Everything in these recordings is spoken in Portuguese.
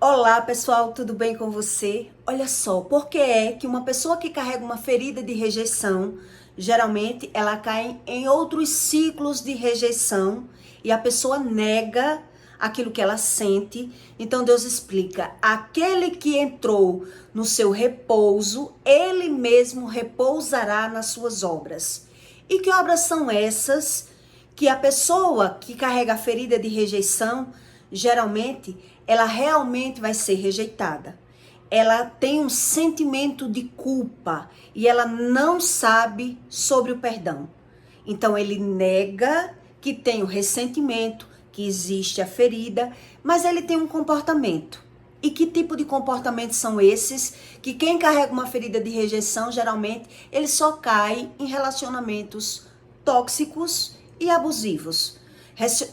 Olá pessoal, tudo bem com você? Olha só, por que é que uma pessoa que carrega uma ferida de rejeição, geralmente ela cai em outros ciclos de rejeição e a pessoa nega aquilo que ela sente? Então Deus explica: aquele que entrou no seu repouso, ele mesmo repousará nas suas obras. E que obras são essas que a pessoa que carrega a ferida de rejeição, geralmente, ela realmente vai ser rejeitada? Ela tem um sentimento de culpa e ela não sabe sobre o perdão. Então ele nega que tem o ressentimento, que existe a ferida, mas ele tem um comportamento. E que tipo de comportamentos são esses? Que quem carrega uma ferida de rejeição, geralmente, ele só cai em relacionamentos tóxicos e abusivos.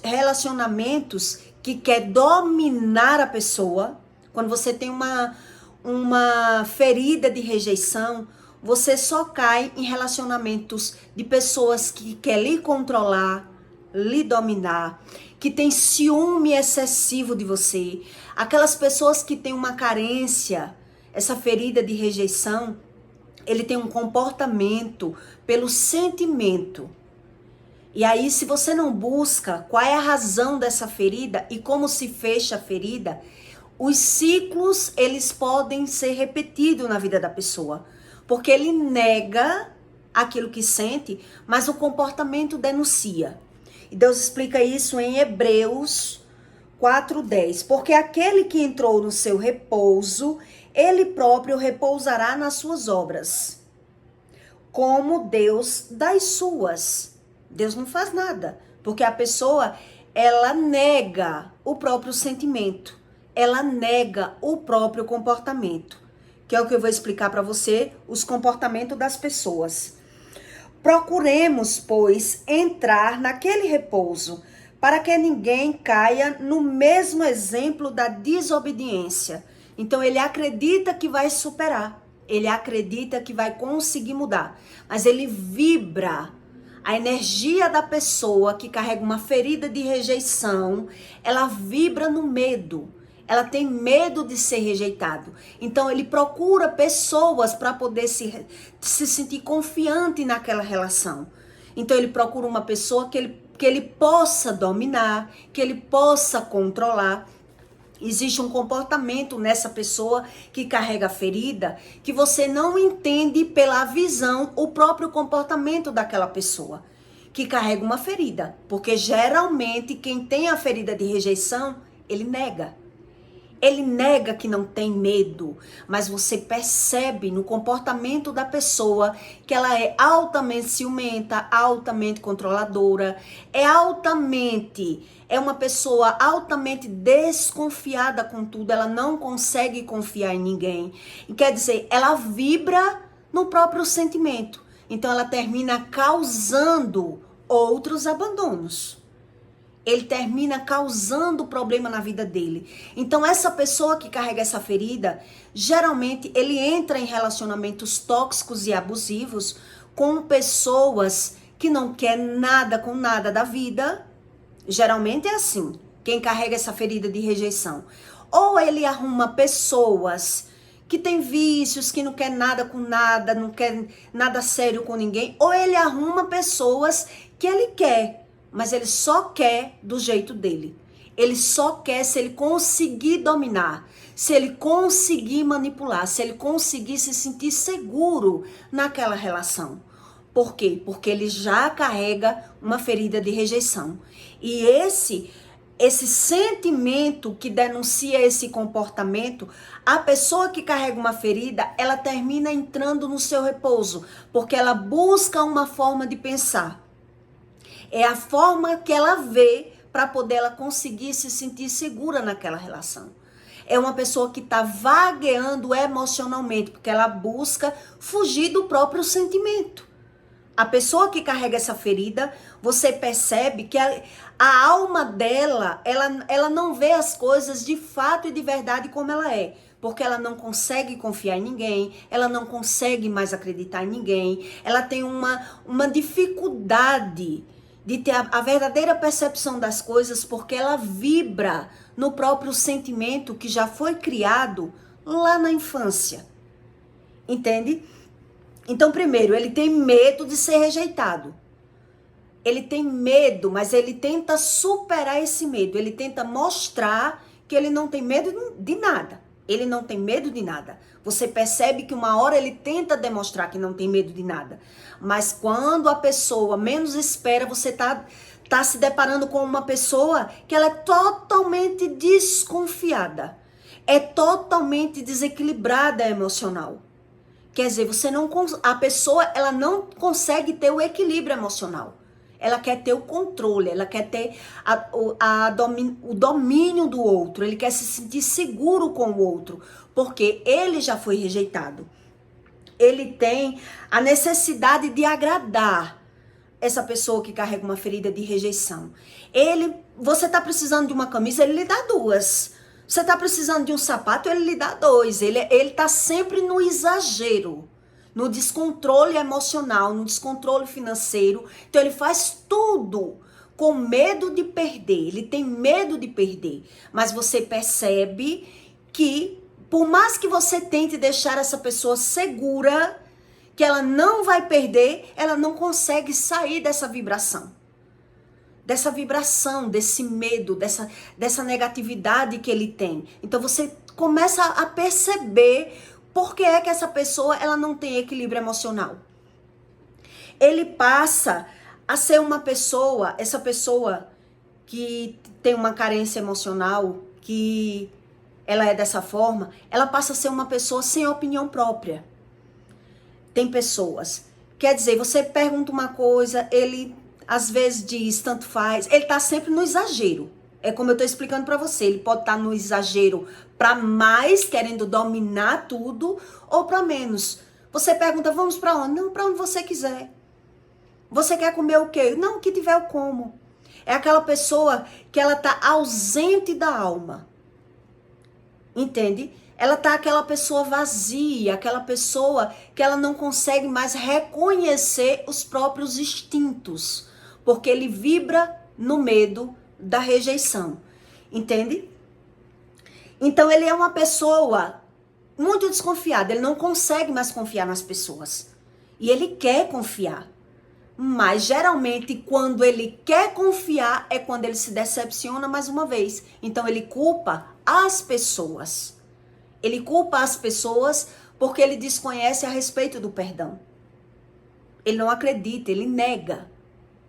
Relacionamentos que quer dominar a pessoa. Quando você tem uma ferida de rejeição, você só cai em relacionamentos de pessoas que quer lhe controlar, lhe dominar, que tem ciúme excessivo de você. Aquelas pessoas que têm uma carência, essa ferida de rejeição, ele tem um comportamento pelo sentimento. E aí, se você não busca qual é a razão dessa ferida e como se fecha a ferida, os ciclos, eles podem ser repetidos na vida da pessoa. Porque ele nega aquilo que sente, mas o comportamento denuncia. E Deus explica isso em Hebreus 4:10. Porque aquele que entrou no seu repouso, ele próprio repousará nas suas obras, como Deus das suas. Deus não faz nada, porque a pessoa, ela nega o próprio sentimento, ela nega o próprio comportamento, que é o que eu vou explicar para você, os comportamentos das pessoas. Procuremos, pois, entrar naquele repouso, para que ninguém caia no mesmo exemplo da desobediência. Então ele acredita que vai superar, ele acredita que vai conseguir mudar, mas ele vibra. A energia da pessoa que carrega uma ferida de rejeição, ela vibra no medo. Ela tem medo de ser rejeitado. Então ele procura pessoas para poder se sentir confiante naquela relação. Então ele procura uma pessoa que ele possa dominar, que ele possa controlar. Existe um comportamento nessa pessoa que carrega a ferida que você não entende pela visão o próprio comportamento daquela pessoa que carrega uma ferida. Porque geralmente quem tem a ferida de rejeição, ele nega. Ele nega que não tem medo, mas você percebe no comportamento da pessoa que ela é altamente ciumenta, altamente controladora, é uma pessoa altamente desconfiada com tudo, ela não consegue confiar em ninguém. E quer dizer, ela vibra no próprio sentimento. Então ela termina causando outros abandonos. Ele termina causando problema na vida dele. Então essa pessoa que carrega essa ferida, geralmente ele entra em relacionamentos tóxicos e abusivos com pessoas que não quer nada com nada da vida. Geralmente é assim, quem carrega essa ferida de rejeição. Ou ele arruma pessoas que tem vícios, que não quer nada com nada, não quer nada sério com ninguém, ou ele arruma pessoas que ele quer, mas ele só quer do jeito dele. Ele só quer se ele conseguir dominar, se ele conseguir manipular, se ele conseguir se sentir seguro naquela relação. Por quê? Porque ele já carrega uma ferida de rejeição. E esse sentimento que denuncia esse comportamento, a pessoa que carrega uma ferida, ela termina entrando no seu repouso, porque ela busca uma forma de pensar. É a forma que ela vê para poder ela conseguir se sentir segura naquela relação. É uma pessoa que está vagueando emocionalmente, porque ela busca fugir do próprio sentimento. A pessoa que carrega essa ferida, você percebe que a alma dela, ela não vê as coisas de fato e de verdade como ela é. Porque ela não consegue confiar em ninguém, ela não consegue mais acreditar em ninguém, ela tem uma dificuldade de ter a verdadeira percepção das coisas, porque ela vibra no próprio sentimento que já foi criado lá na infância. Entende? Então, primeiro, ele tem medo de ser rejeitado. Ele tem medo, mas ele tenta superar esse medo. Ele tenta mostrar que ele não tem medo de nada. Ele não tem medo de nada. Você percebe que uma hora ele tenta demonstrar que não tem medo de nada. Mas quando a pessoa menos espera, você tá se deparando com uma pessoa que ela é totalmente desconfiada. É totalmente desequilibrada emocional. Quer dizer, a pessoa ela não consegue ter o equilíbrio emocional. Ela quer ter o controle, ela quer ter o domínio do outro, ele quer se sentir seguro com o outro, porque ele já foi rejeitado. Ele tem a necessidade de agradar essa pessoa que carrega uma ferida de rejeição. Você tá precisando de uma camisa, ele lhe dá duas. Você tá precisando de um sapato, ele lhe dá dois. Ele tá sempre no exagero, no descontrole emocional, no descontrole financeiro. Então ele faz tudo com medo de perder. Ele tem medo de perder. Mas você percebe que, por mais que você tente deixar essa pessoa segura, que ela não vai perder, ela não consegue sair dessa vibração. Desse medo, dessa negatividade que ele tem. Então você começa a perceber por que é que essa pessoa ela não tem equilíbrio emocional. Ele passa a ser essa pessoa que tem uma carência emocional, que ela é dessa forma, ela passa a ser uma pessoa sem opinião própria. Tem pessoas, quer dizer, você pergunta uma coisa, ele às vezes diz, tanto faz, ele tá sempre no exagero. É como eu tô explicando pra você, ele pode estar no exagero pra mais, querendo dominar tudo, ou pra menos. Você pergunta, vamos pra onde? Não, pra onde você quiser. Você quer comer o quê? Não, o que tiver eu como. É aquela pessoa que ela tá ausente da alma. Entende? Ela tá aquela pessoa vazia, aquela pessoa que ela não consegue mais reconhecer os próprios instintos, porque ele vibra no medo da rejeição, entende? Então ele é uma pessoa muito desconfiada, ele não consegue mais confiar nas pessoas. E ele quer confiar. Mas geralmente quando ele quer confiar é quando ele se decepciona mais uma vez. Então ele culpa as pessoas. Ele culpa as pessoas porque ele desconhece a respeito do perdão. Ele não acredita, ele nega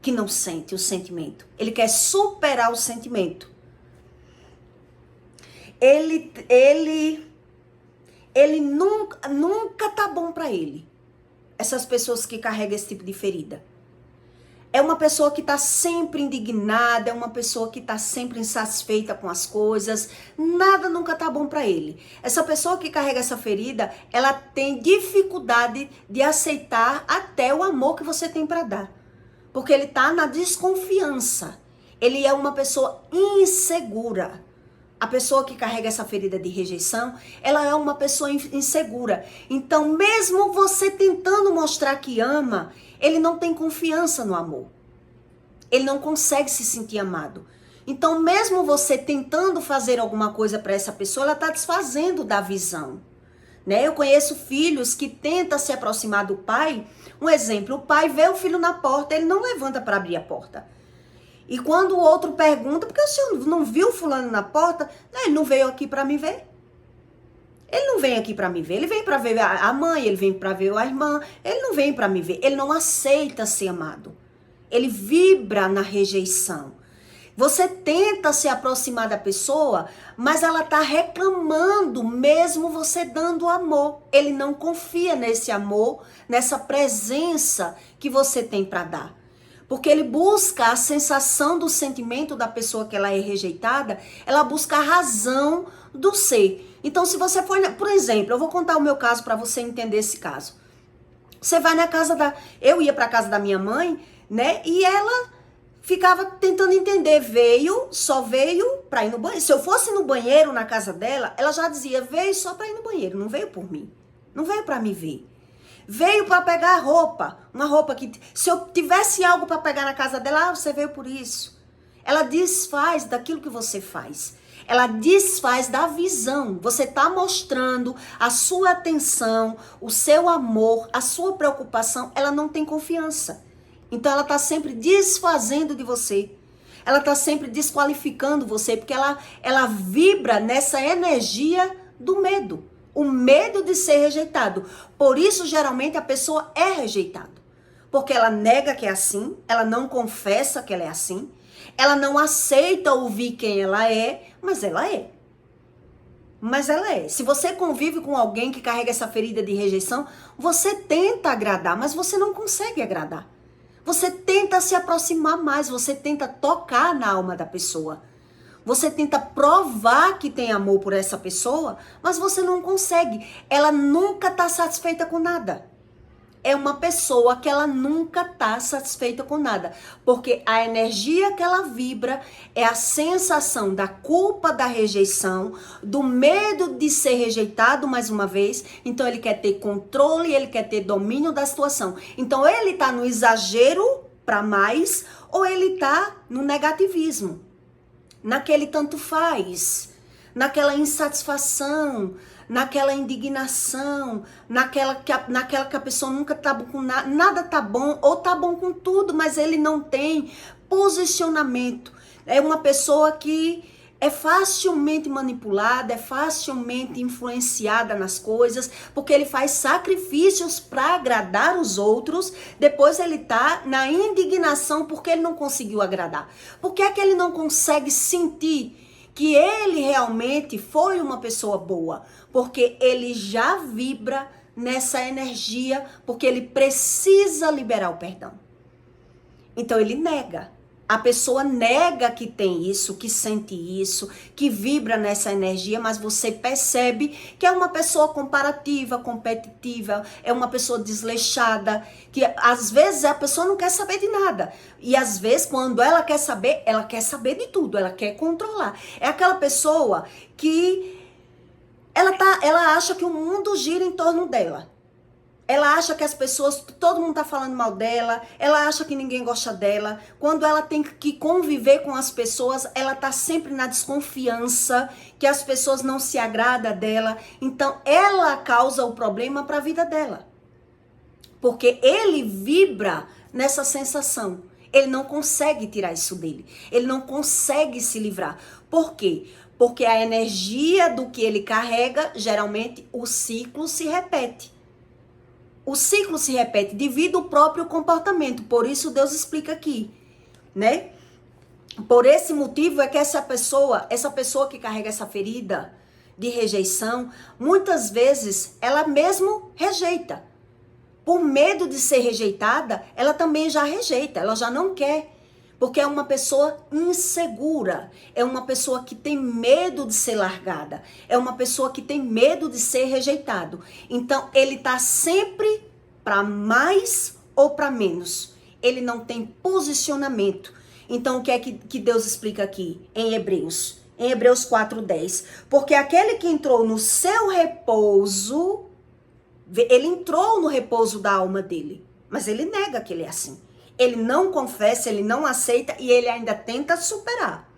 que não sente o sentimento. Ele quer superar o sentimento. Ele nunca tá bom pra ele. Essas pessoas que carregam esse tipo de ferida. É uma pessoa que tá sempre indignada, é uma pessoa que tá sempre insatisfeita com as coisas. Nada nunca tá bom pra ele. Essa pessoa que carrega essa ferida, ela tem dificuldade de aceitar até o amor que você tem pra dar. Porque ele tá na desconfiança. Ele é uma pessoa insegura. A pessoa que carrega essa ferida de rejeição, ela é uma pessoa insegura. Então, mesmo você tentando mostrar que ama, ele não tem confiança no amor. Ele não consegue se sentir amado. Então, mesmo você tentando fazer alguma coisa para essa pessoa, ela está desfazendo da visão. Né? Eu conheço filhos que tentam se aproximar do pai. Um exemplo, o pai vê o filho na porta, ele não levanta para abrir a porta. E quando o outro pergunta, por que o senhor não viu fulano na porta? Não, ele não veio aqui para me ver. Ele não vem aqui para me ver, ele vem para ver a mãe, ele vem para ver a irmã, ele não vem para me ver, ele não aceita ser amado. Ele vibra na rejeição. Você tenta se aproximar da pessoa, mas ela tá reclamando mesmo você dando amor. Ele não confia nesse amor, nessa presença que você tem para dar. Porque ele busca a sensação do sentimento da pessoa que ela é rejeitada, ela busca a razão do ser. Então, se você for, por exemplo, eu vou contar o meu caso para você entender esse caso. Você vai na casa eu ia para casa da minha mãe, né? E ela ficava tentando entender, só veio para ir no banheiro. Se eu fosse no banheiro na casa dela, ela já dizia, veio só para ir no banheiro, não veio por mim. Não veio para me ver. Veio para pegar a roupa, uma roupa que se eu tivesse algo para pegar na casa dela, você veio por isso. Ela desfaz daquilo que você faz. Ela desfaz da visão. Você está mostrando a sua atenção, o seu amor, a sua preocupação. Ela não tem confiança. Então ela está sempre desfazendo de você. Ela está sempre desqualificando você, porque ela vibra nessa energia do medo. O medo de ser rejeitado. Por isso, geralmente, a pessoa é rejeitada. Porque ela nega que é assim, ela não confessa que ela é assim, ela não aceita ouvir quem ela é, mas ela é. Mas ela é. Se você convive com alguém que carrega essa ferida de rejeição, você tenta agradar, mas você não consegue agradar. Você tenta se aproximar mais, você tenta tocar na alma da pessoa. Você tenta provar que tem amor por essa pessoa, mas você não consegue. Ela nunca está satisfeita com nada. É uma pessoa que ela nunca está satisfeita com nada. Porque a energia que ela vibra é a sensação da culpa, da rejeição, do medo de ser rejeitado mais uma vez. Então ele quer ter controle, ele quer ter domínio da situação. Então ele está no exagero para mais ou ele está no negativismo. Naquele tanto faz, naquela insatisfação, naquela indignação, naquela que a pessoa nunca tá bom com nada, nada tá bom, ou tá bom com tudo, mas ele não tem posicionamento. É uma pessoa que é facilmente manipulada, é facilmente influenciada nas coisas, porque ele faz sacrifícios para agradar os outros, depois ele tá na indignação porque ele não conseguiu agradar. Por que é que ele não consegue sentir que ele realmente foi uma pessoa boa? Porque ele já vibra nessa energia, porque ele precisa liberar o perdão. Então ele nega. A pessoa nega que tem isso, que sente isso, que vibra nessa energia, mas você percebe que é uma pessoa comparativa, competitiva, é uma pessoa desleixada, que às vezes a pessoa não quer saber de nada. E às vezes, quando ela quer saber de tudo, ela quer controlar. É aquela pessoa que ela acha que o mundo gira em torno dela. Ela acha que as pessoas, todo mundo tá falando mal dela, ela acha que ninguém gosta dela. Quando ela tem que conviver com as pessoas, ela tá sempre na desconfiança, que as pessoas não se agradam dela. Então, ela causa o problema para a vida dela. Porque ele vibra nessa sensação. Ele não consegue tirar isso dele. Ele não consegue se livrar. Por quê? Porque a energia do que ele carrega, geralmente, o ciclo se repete. O ciclo se repete devido ao próprio comportamento. Por isso Deus explica aqui, né? Por esse motivo é que essa pessoa que carrega essa ferida de rejeição, muitas vezes ela mesmo rejeita. Por medo de ser rejeitada, ela também já rejeita, ela já não quer. Porque é uma pessoa insegura, é uma pessoa que tem medo de ser largada, é uma pessoa que tem medo de ser rejeitado. Então, ele tá sempre para mais ou para menos. Ele não tem posicionamento. Então, o que é que Deus explica aqui em Hebreus? Em Hebreus 4:10. Porque aquele que entrou no seu repouso, ele entrou no repouso da alma dele, mas ele nega que ele é assim. Ele não confessa, ele não aceita e ele ainda tenta superar.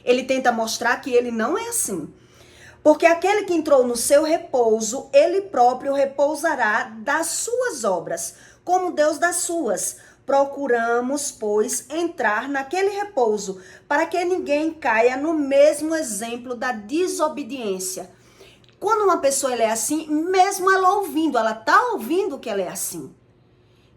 Ele tenta mostrar que ele não é assim. Porque aquele que entrou no seu repouso, ele próprio repousará das suas obras, como Deus das suas. Procuramos, pois, entrar naquele repouso, para que ninguém caia no mesmo exemplo da desobediência. Quando uma pessoa ela é assim, mesmo ela ouvindo, ela tá ouvindo que ela é assim.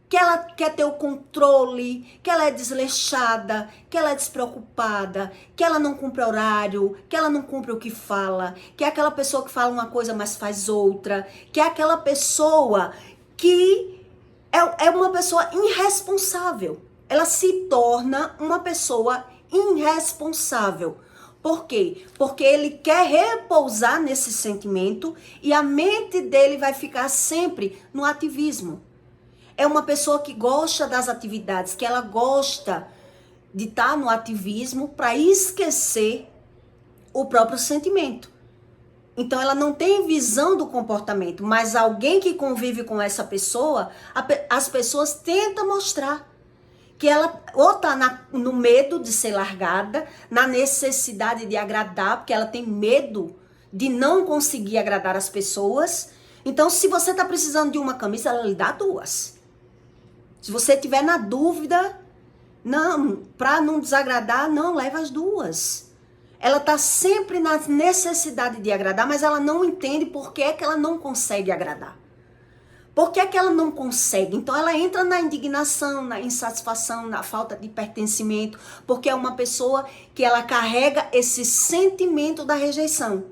Que ela quer ter o controle, que ela é desleixada, que ela é despreocupada, que ela não cumpre horário, que ela não cumpre o que fala, que é aquela pessoa que fala uma coisa, mas faz outra, que é aquela pessoa que é uma pessoa irresponsável. Ela se torna uma pessoa irresponsável. Por quê? Porque ele quer repousar nesse sentimento e a mente dele vai ficar sempre no ativismo. É uma pessoa que gosta das atividades, que ela gosta de estar no ativismo para esquecer o próprio sentimento. Então ela não tem visão do comportamento, mas alguém que convive com essa pessoa, as pessoas tentam mostrar que ela ou tá no medo de ser largada, na necessidade de agradar, porque ela tem medo de não conseguir agradar as pessoas. Então, se você tá precisando de uma camisa, ela lhe dá duas. Se você tiver na dúvida, não, para não desagradar, não, leva as duas. Ela tá sempre na necessidade de agradar, mas ela não entende por que é que ela não consegue agradar. Por que é que ela não consegue? Então ela entra na indignação, na insatisfação, na falta de pertencimento, porque é uma pessoa que ela carrega esse sentimento da rejeição.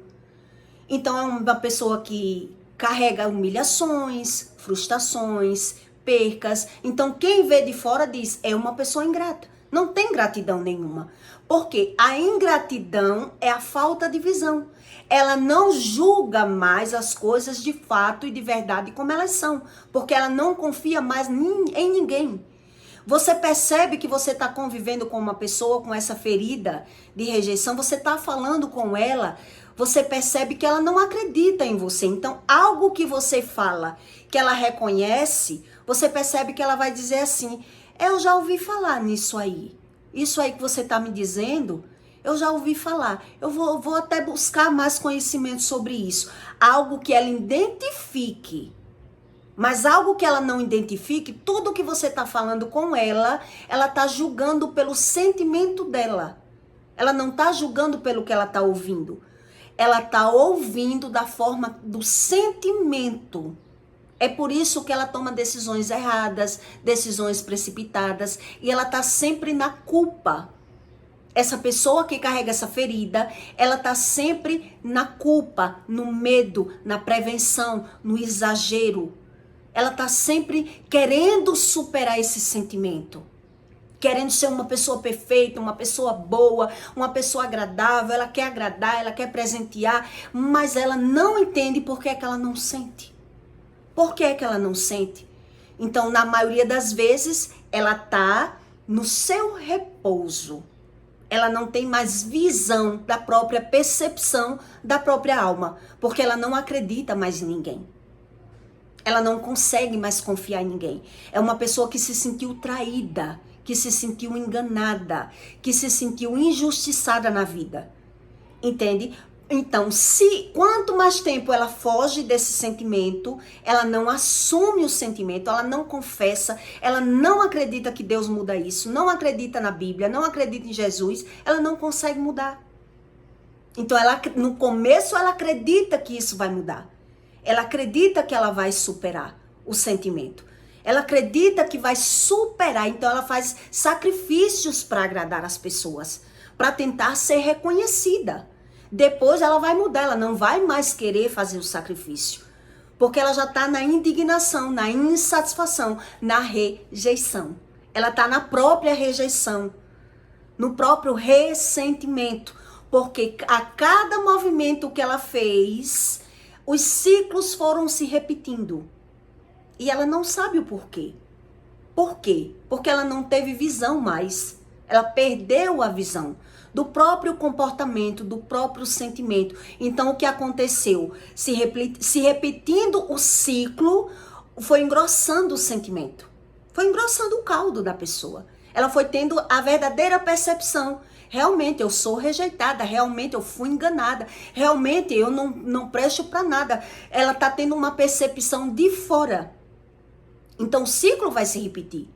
Então é uma pessoa que carrega humilhações, frustrações, percas. Então quem vê de fora diz, é uma pessoa ingrata. Não tem gratidão nenhuma. Porque a ingratidão é a falta de visão. Ela não julga mais as coisas de fato e de verdade como elas são. Porque ela não confia mais em ninguém. Você percebe que você está convivendo com uma pessoa com essa ferida de rejeição. Você está falando com ela. Você percebe que ela não acredita em você. Então, algo que você fala, que ela reconhece, você percebe que ela vai dizer assim, eu já ouvi falar nisso aí. Isso aí que você está me dizendo, eu já ouvi falar. Eu vou até buscar mais conhecimento sobre isso. Algo que ela identifique. Mas algo que ela não identifique, tudo que você está falando com ela está julgando pelo sentimento dela. Ela não está julgando pelo que ela está ouvindo. Ela está ouvindo da forma do sentimento. É por isso que ela toma decisões erradas, decisões precipitadas, e ela está sempre na culpa. Essa pessoa que carrega essa ferida, ela está sempre na culpa, no medo, na prevenção, no exagero. Ela está sempre querendo superar esse sentimento. Querendo ser uma pessoa perfeita, uma pessoa boa, uma pessoa agradável. Ela quer agradar, ela quer presentear, mas ela não entende por que é que ela não sente. Por que é que ela não sente? Então, na maioria das vezes, ela está no seu repouso. Ela não tem mais visão da própria percepção da própria alma, porque ela não acredita mais em ninguém. Ela não consegue mais confiar em ninguém. É uma pessoa que se sentiu traída, que se sentiu enganada, que se sentiu injustiçada na vida. Entende? Então, quanto mais tempo ela foge desse sentimento, ela não assume o sentimento, ela não confessa, ela não acredita que Deus muda isso, não acredita na Bíblia, não acredita em Jesus, ela não consegue mudar. Então, no começo, ela acredita que isso vai mudar. Ela acredita que ela vai superar o sentimento. Ela acredita que vai superar, então ela faz sacrifícios para agradar as pessoas, para tentar ser reconhecida. Depois ela vai mudar, ela não vai mais querer fazer o sacrifício. Porque ela já está na indignação, na insatisfação, na rejeição. Ela está na própria rejeição, no próprio ressentimento. Porque a cada movimento que ela fez, os ciclos foram se repetindo. E ela não sabe o porquê. Por quê? Porque ela não teve visão mais. Ela perdeu a visão do próprio comportamento, do próprio sentimento. Então, o que aconteceu? Se repetindo o ciclo, foi engrossando o sentimento. Foi engrossando o caldo da pessoa. Ela foi tendo a verdadeira percepção. Realmente, eu sou rejeitada. Realmente, eu fui enganada. Realmente, eu não presto para nada. Ela está tendo uma percepção de fora. Então, o ciclo vai se repetir.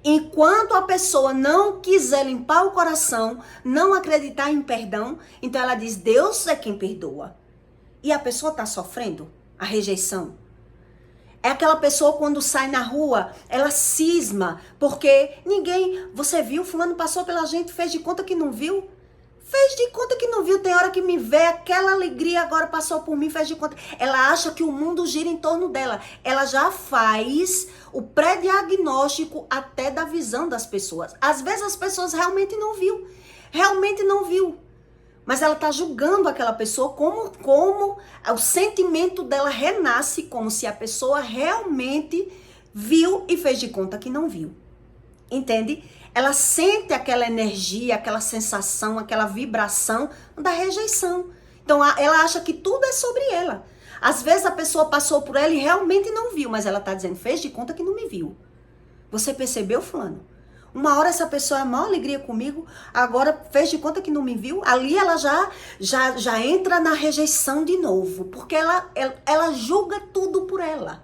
Enquanto a pessoa não quiser limpar o coração, não acreditar em perdão, então ela diz, Deus é quem perdoa. E a pessoa está sofrendo a rejeição. É aquela pessoa quando sai na rua, ela cisma, porque você viu, fulano passou pela gente, fez de conta que não viu. Fez de conta que não viu, tem hora que me vê, aquela alegria agora passou por mim, fez de conta. Ela acha que o mundo gira em torno dela. Ela já faz o pré-diagnóstico até da visão das pessoas. Às vezes as pessoas realmente não viu. Mas ela está julgando aquela pessoa como o sentimento dela renasce, como se a pessoa realmente viu e fez de conta que não viu. Entende? Ela sente aquela energia, aquela sensação, aquela vibração da rejeição. Então ela acha que tudo é sobre ela. Às vezes a pessoa passou por ela e realmente não viu, mas ela tá dizendo, fez de conta que não me viu. Você percebeu, fulano? Uma hora essa pessoa é a maior alegria comigo, agora fez de conta que não me viu. Ali ela já entra na rejeição de novo, porque ela julga tudo por ela.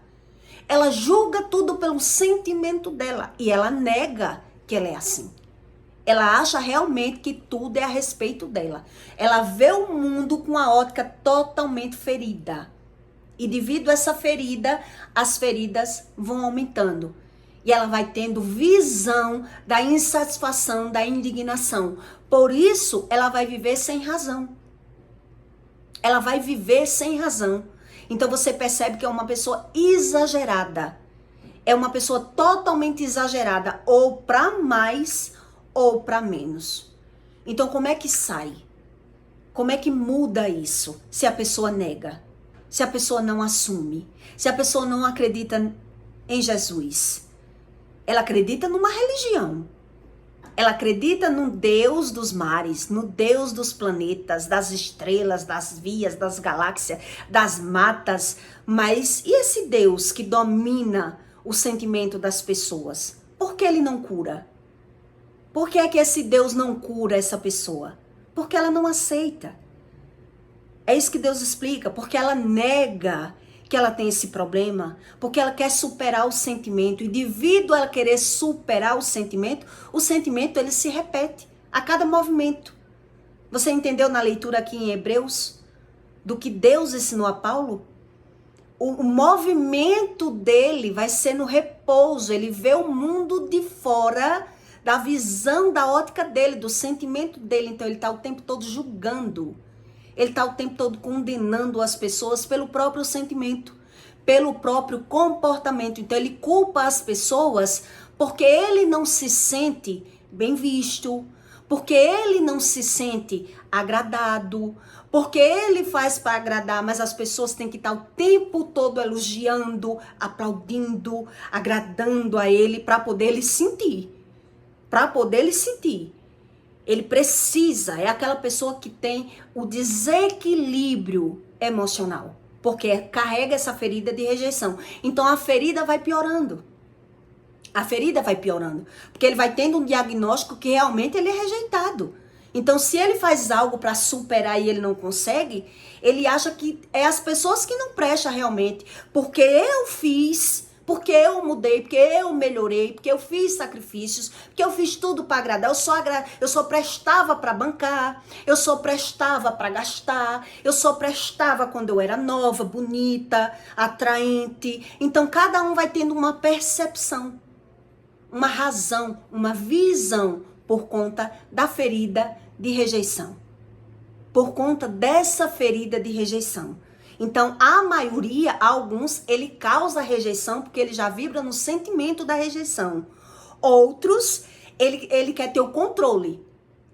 Ela julga tudo pelo sentimento dela e ela nega que ela é assim. Ela acha realmente que tudo é a respeito dela. Ela vê o mundo com a ótica totalmente ferida. E devido a essa ferida, as feridas vão aumentando. E ela vai tendo visão da insatisfação, da indignação. Por isso, ela vai viver sem razão. Ela vai viver sem razão. Então você percebe que é uma pessoa exagerada. É uma pessoa totalmente exagerada, ou para mais ou para menos. Então como é que sai? Como é que muda isso? Se a pessoa nega, se a pessoa não assume, se a pessoa não acredita em Jesus. Ela acredita numa religião. Ela acredita no Deus dos mares, no Deus dos planetas, das estrelas, das vias, das galáxias, das matas. Mas e esse Deus que domina o sentimento das pessoas? Por que ele não cura? Por que é que esse Deus não cura essa pessoa? Porque ela não aceita. É isso que Deus explica, porque ela nega que ela tem esse problema, porque ela quer superar o sentimento, e devido a ela querer superar o sentimento ele se repete a cada movimento. Você entendeu na leitura aqui em Hebreus do que Deus ensinou a Paulo? O movimento dele vai ser no repouso, ele vê o mundo de fora da visão, da ótica dele, do sentimento dele. Então ele está o tempo todo julgando. Ele está o tempo todo condenando as pessoas pelo próprio sentimento, pelo próprio comportamento. Então ele culpa as pessoas porque ele não se sente bem visto, porque ele não se sente agradado, porque ele faz para agradar, mas as pessoas têm que estar o tempo todo elogiando, aplaudindo, agradando a ele para poder ele sentir. Para poder ele sentir. Ele precisa, é aquela pessoa que tem o desequilíbrio emocional, porque carrega essa ferida de rejeição. Então a ferida vai piorando. A ferida vai piorando, porque ele vai tendo um diagnóstico que realmente ele é rejeitado. Então se ele faz algo para superar e ele não consegue, ele acha que é as pessoas que não prestam realmente, porque eu fiz, porque eu mudei, porque eu melhorei, porque eu fiz sacrifícios, porque eu fiz tudo para agradar. Eu só prestava para bancar, eu só prestava para gastar, eu só prestava quando eu era nova, bonita, atraente. Então cada um vai tendo uma percepção, uma razão, uma visão por conta da ferida de rejeição. Por conta dessa ferida de rejeição. Então, a maioria, alguns, ele causa rejeição porque ele já vibra no sentimento da rejeição. Outros, ele quer ter o controle,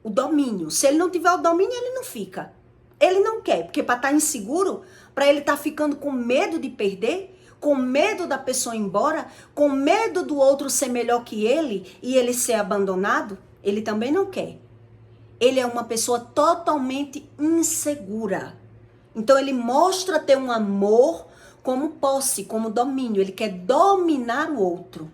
o domínio. Se ele não tiver o domínio, ele não fica. Ele não quer, porque para estar inseguro, para ele estar ficando com medo de perder, com medo da pessoa ir embora, com medo do outro ser melhor que ele e ele ser abandonado, ele também não quer. Ele é uma pessoa totalmente insegura. Então ele mostra ter um amor como posse, como domínio. Ele quer dominar o outro.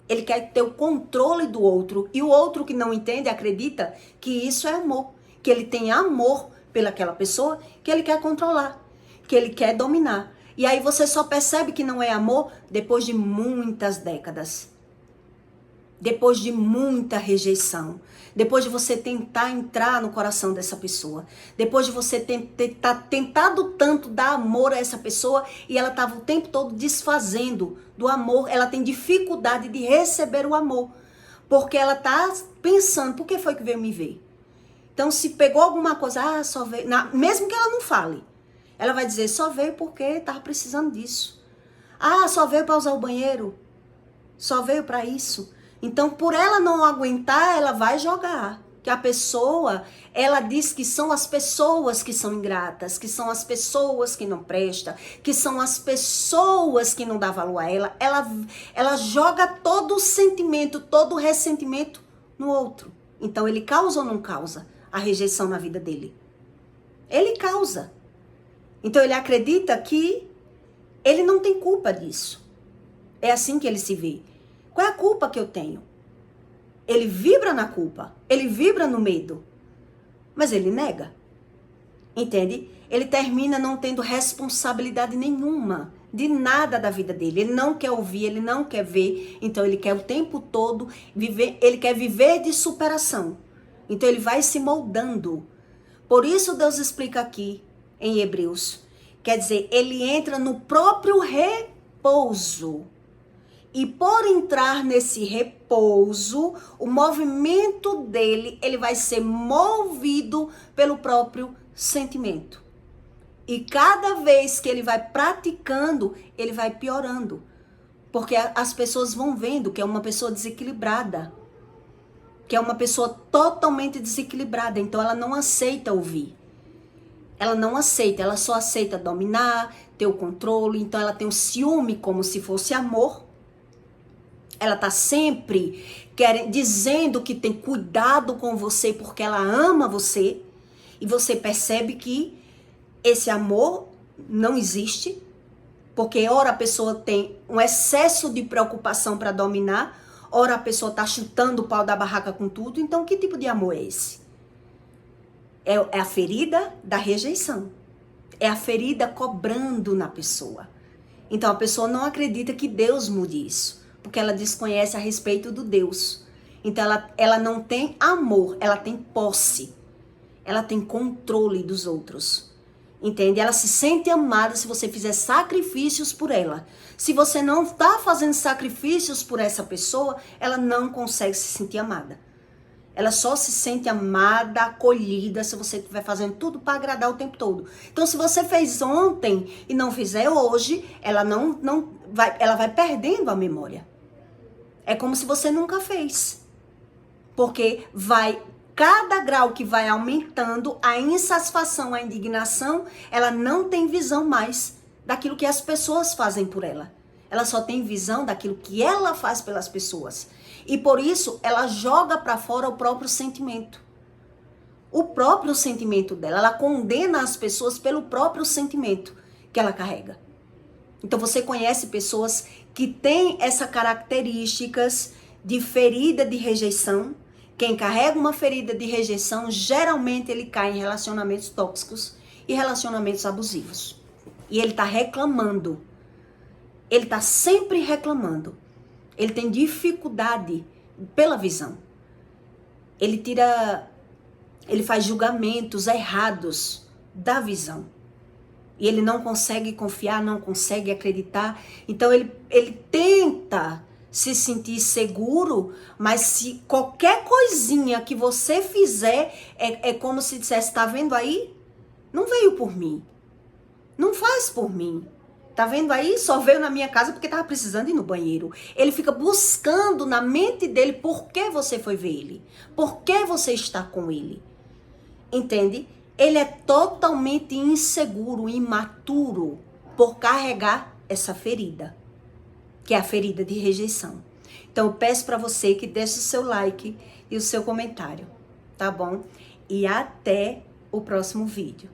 Ele quer ter o controle do outro. E o outro que não entende, acredita que isso é amor. Que ele tem amor pelaquela pessoa, que ele quer controlar, que ele quer dominar. E aí você só percebe que não é amor depois de muitas décadas. Depois de muita rejeição. Depois de você tentar entrar no coração dessa pessoa. Depois de você ter tentado tanto dar amor a essa pessoa e ela estava o tempo todo desfazendo do amor. Ela tem dificuldade de receber o amor. Porque ela está pensando, por que foi que veio me ver? Então se pegou alguma coisa, só veio... mesmo que ela não fale. Ela vai dizer, só veio porque estava precisando disso. Só veio para usar o banheiro. Só veio para isso. Então, por ela não aguentar, ela vai jogar. Que a pessoa, ela diz que são as pessoas que são ingratas, que são as pessoas que não prestam, que são as pessoas que não dão valor a ela. Ela joga todo o sentimento, todo o ressentimento no outro. Então, ele causa ou não causa a rejeição na vida dele? Ele causa. Então ele acredita que ele não tem culpa disso. É assim que ele se vê. Qual é a culpa que eu tenho? Ele vibra na culpa, ele vibra no medo, mas ele nega. Entende? Ele termina não tendo responsabilidade nenhuma de nada da vida dele. Ele não quer ouvir, ele não quer ver. Então ele quer o tempo todo viver, ele quer viver de superação. Então ele vai se moldando. Por isso Deus explica aqui em Hebreus. Quer dizer, ele entra no próprio repouso. E por entrar nesse repouso, o movimento dele, ele vai ser movido pelo próprio sentimento. E cada vez que ele vai praticando, ele vai piorando. Porque as pessoas vão vendo que é uma pessoa desequilibrada. Que é uma pessoa totalmente desequilibrada. Então ela não aceita ouvir. Ela não aceita, ela só aceita dominar, ter o controle. Então ela tem o ciúme como se fosse amor. Ela tá sempre dizendo que tem cuidado com você porque ela ama você. E você percebe que esse amor não existe. Porque ora a pessoa tem um excesso de preocupação para dominar. Ora a pessoa tá chutando o pau da barraca com tudo. Então que tipo de amor é esse? É a ferida da rejeição. É a ferida cobrando na pessoa. Então a pessoa não acredita que Deus mude isso. Porque ela desconhece a respeito do Deus. Então ela não tem amor, ela tem posse. Ela tem controle dos outros. Entende? Ela se sente amada se você fizer sacrifícios por ela. Se você não está fazendo sacrifícios por essa pessoa, ela não consegue se sentir amada. Ela só se sente amada, acolhida, se você estiver fazendo tudo para agradar o tempo todo. Então, se você fez ontem e não fizer hoje, ela ela vai perdendo a memória. É como se você nunca fez. Porque cada grau que vai aumentando, a insatisfação, a indignação, ela não tem visão mais daquilo que as pessoas fazem por ela. Ela só tem visão daquilo que ela faz pelas pessoas. E por isso, ela joga para fora o próprio sentimento. O próprio sentimento dela. Ela condena as pessoas pelo próprio sentimento que ela carrega. Então você conhece pessoas que têm essas características de ferida de rejeição. Quem carrega uma ferida de rejeição, geralmente ele cai em relacionamentos tóxicos e relacionamentos abusivos. E ele está reclamando. Ele está sempre reclamando. Ele tem dificuldade pela visão. Ele faz julgamentos errados da visão. E ele não consegue confiar, não consegue acreditar. Então ele tenta se sentir seguro, mas se qualquer coisinha que você fizer, é como se dissesse, tá vendo aí? Não veio por mim. Não faz por mim. Tá vendo aí? Só veio na minha casa porque tava precisando ir no banheiro. Ele fica buscando na mente dele por que você foi ver ele. Por que você está com ele. Entende? Ele é totalmente inseguro, imaturo por carregar essa ferida. Que é a ferida de rejeição. Então eu peço para você que deixe o seu like e o seu comentário. Tá bom? E até o próximo vídeo.